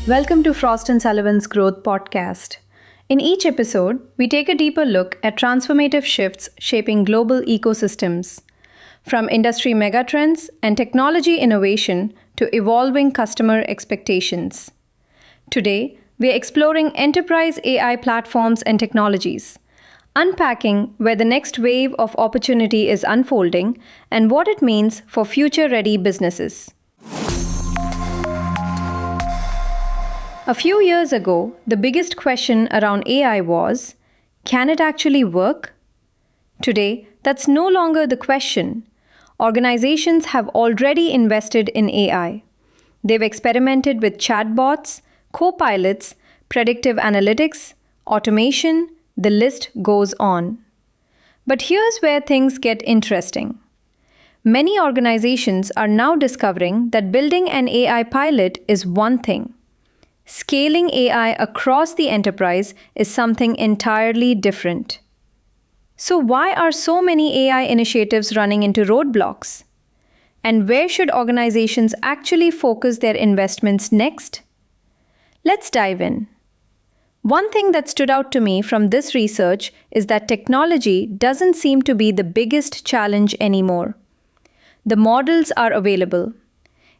Welcome to Frost and Sullivan's Growth Podcast. In each episode, we take a deeper look at transformative shifts shaping global ecosystems, from industry megatrends and technology innovation to evolving customer expectations. Today, we are exploring enterprise AI platforms and technologies, unpacking where the next wave of opportunity is unfolding and what it means for future-ready businesses. A few years ago, the biggest question around AI was, can it actually work? Today, that's no longer the question. Organizations have already invested in AI. They've experimented with chatbots, co-pilots, predictive analytics, automation, the list goes on. But here's where things get interesting. Many organizations are now discovering that building an AI pilot is one thing. Scaling AI across the enterprise is something entirely different. So why are so many AI initiatives running into roadblocks? And where should organizations actually focus their investments next? Let's dive in. One thing that stood out to me from this research is that technology doesn't seem to be the biggest challenge anymore. The models are available.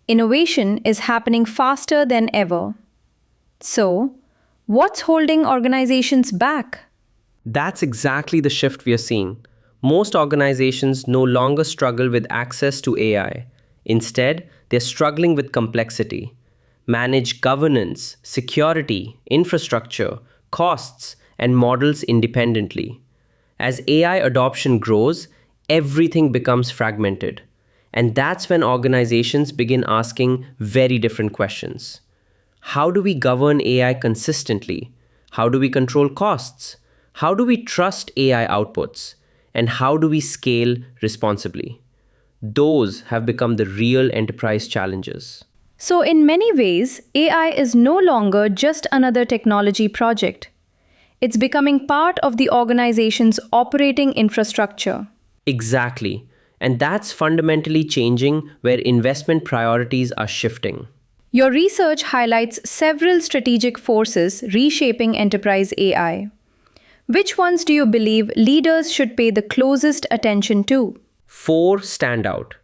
Innovation is happening faster than ever. So, what's holding organizations back? That's exactly the shift we are seeing. Most organizations no longer struggle with access to AI. Instead, they're struggling with complexity. Manage governance, security, infrastructure, costs, and models independently. As AI adoption grows, everything becomes fragmented. And that's when organizations begin asking very different questions. How do we govern AI consistently? How do we control costs? How do we trust AI outputs? And how do we scale responsibly? Those have become the real enterprise challenges. So, in many ways, AI is no longer just another technology project. It's becoming part of the organization's operating infrastructure. Exactly. And that's fundamentally changing where investment priorities are shifting. Your research highlights several strategic forces reshaping enterprise AI. Which ones do you believe leaders should pay the closest attention to? Four stand out.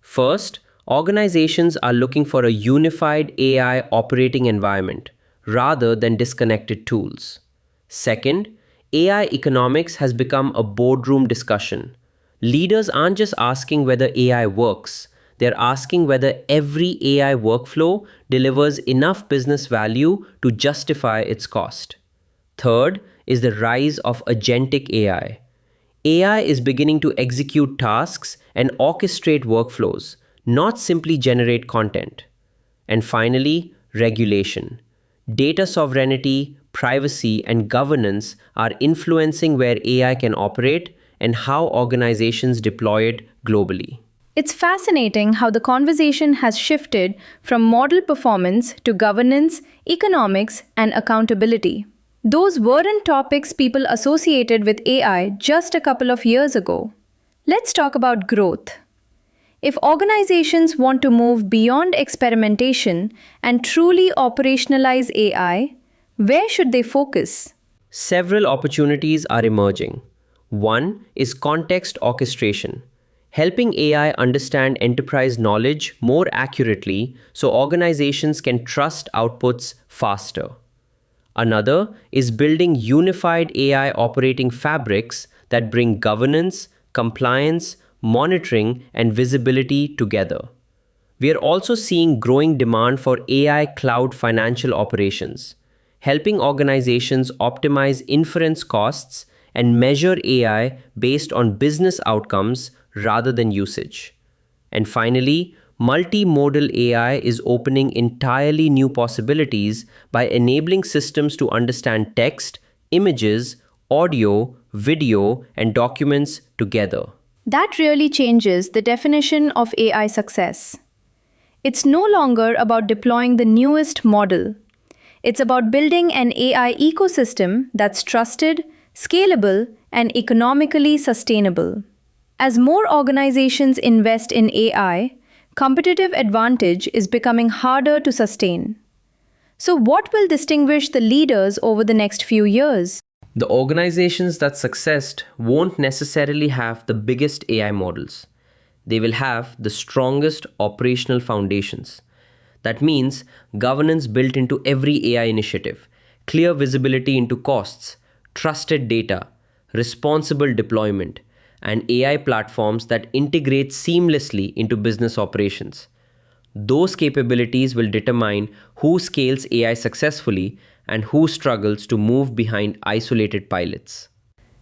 First, organizations are looking for a unified AI operating environment rather than disconnected tools. Second, AI economics has become a boardroom discussion. Leaders aren't just asking whether AI works. They're asking whether every AI workflow delivers enough business value to justify its cost. Third is the rise of agentic AI. AI is beginning to execute tasks and orchestrate workflows, not simply generate content. And finally, regulation. Data sovereignty, privacy, and governance are influencing where AI can operate and how organizations deploy it globally. It's fascinating how the conversation has shifted from model performance to governance, economics, and accountability. Those weren't topics people associated with AI just a couple of years ago. Let's talk about growth. If organizations want to move beyond experimentation and truly operationalize AI, where should they focus? Several opportunities are emerging. One is context orchestration, helping AI understand enterprise knowledge more accurately so organizations can trust outputs faster. Another is building unified AI operating fabrics that bring governance, compliance, monitoring, and visibility together. We are also seeing growing demand for AI cloud financial operations, helping organizations optimize inference costs and measure AI based on business outcomes rather than usage. And finally, multimodal AI is opening entirely new possibilities by enabling systems to understand text, images, audio, video, and documents together. That really changes the definition of AI success. It's no longer about deploying the newest model. It's about building an AI ecosystem that's trusted, scalable, and economically sustainable. As more organizations invest in AI, competitive advantage is becoming harder to sustain. So, what will distinguish the leaders over the next few years? The organizations that succeed won't necessarily have the biggest AI models. They will have the strongest operational foundations. That means governance built into every AI initiative, clear visibility into costs, trusted data, responsible deployment, and AI platforms that integrate seamlessly into business operations. Those capabilities will determine who scales AI successfully and who struggles to move behind isolated pilots.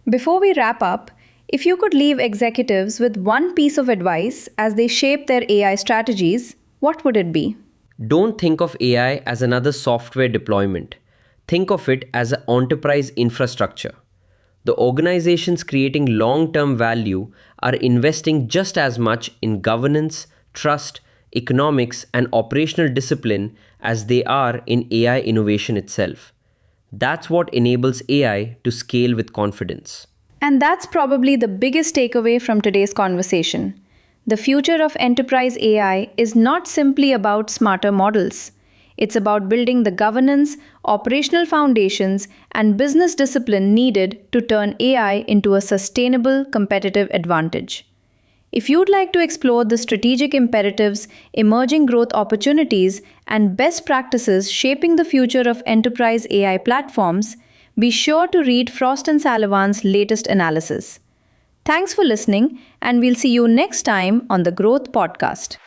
Before we wrap up, if you could leave executives with one piece of advice as they shape their AI strategies, what would it be? Don't think of AI as another software deployment. Think of it as an enterprise infrastructure. The organizations creating long term value are investing just as much in governance, trust, economics, and operational discipline as they are in AI innovation itself. That's what enables AI to scale with confidence. And that's probably the biggest takeaway from today's conversation. The future of enterprise AI is not simply about smarter models. It's about building the governance, operational foundations, and business discipline needed to turn AI into a sustainable competitive advantage. If you'd like to explore the strategic imperatives, emerging growth opportunities, and best practices shaping the future of enterprise AI platforms, be sure to read Frost and Sullivan's latest analysis. Thanks for listening, and we'll see you next time on the Growth Podcast.